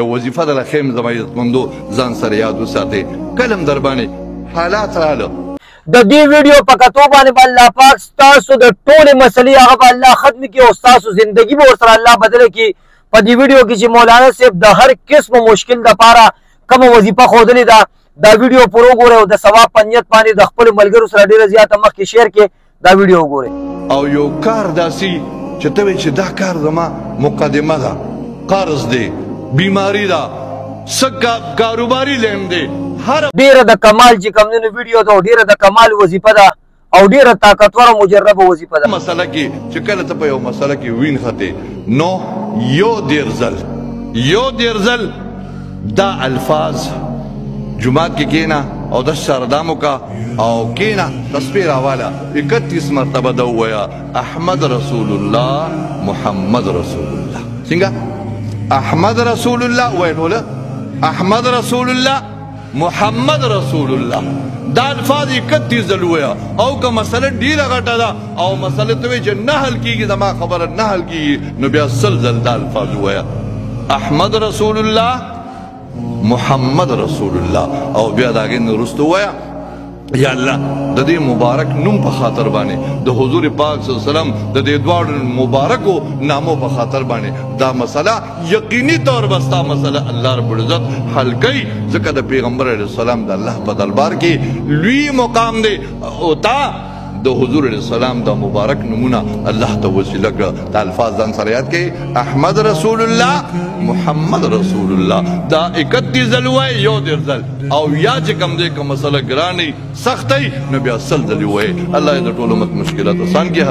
یو وظیفه ده لخیم زما عزتمندو ځان سره یاد وساتئ کلم در باندې حالات راله د دې ویډیو په کتو باندې به الله پاک ستاسو د ټولې مسلې هغه به الله ختم کړي او ستاسو زندګي به ورسره الله بدله کړي په دې ویډیو کې چې مولانا صاحب د هر قسم مشکل دپاره کومه وظیفه ښودلې ده دا ویډیو پوره وګورئ او د ثواب په نیت باندې د خپلو ملګرو سره ډېره زیاته مخکې شیر کړئ دا ویډیو وګورئ او یو کار داسې چې ته وایې چې دا کار زما مقدمه ده قرض دی بیماری ده څه کاروباري لیم دی ډیره د کمال چې کوم نو ویډیو ده او ډیره د کمال وظیفه ده او ډیره طاقتور او مجربه وظیفه ده مسله کې چې کله ته په یو مسله کې وین خطې نو یو دیر ځل دا الفاظ جمعات کې کینا او د سردامو کا او کینا تسبیح راواله 31 مرتبه دا ویا احمد رسول الله محمد رسول الله څنګه احمد رسول الله ویلوله احمد رسول الله محمد رسول الله دا الفاظ 31 ځل ویا او که مسله ډیره غټه ده او مسله ته چې نه حل کیږي زما خبره نه حل کیږي نو بیا سل ځل دا الفاظ ویا احمد رسول الله محمد رسول الله او بیا داګه نورستو ویا یا الله د دې مبارک نوم په خاطر باندې د حضور پاک صلی الله علیه وسلم د دې دواړو مبارکو نامو په خاطر باندې دا مسله یقیني طور بستا مسله الله رب العزت حل کوي ځکه د پیغمبر علیه السلام د الله په دربار کې لوی مقام دی او تا د حضور علیه السلام د مبارک نمونه الله ته وسیله کړه د الفاظ ځان سره یاد کړئ احمد رسول الله محمد رسول الله دا 31 ځل وایي یو دیر ځل او یا چې کوم دی که مسله ګرانې سختۍ نو بیا سل ځلې وایي الله یې د ټولو مشکلات آسان کړي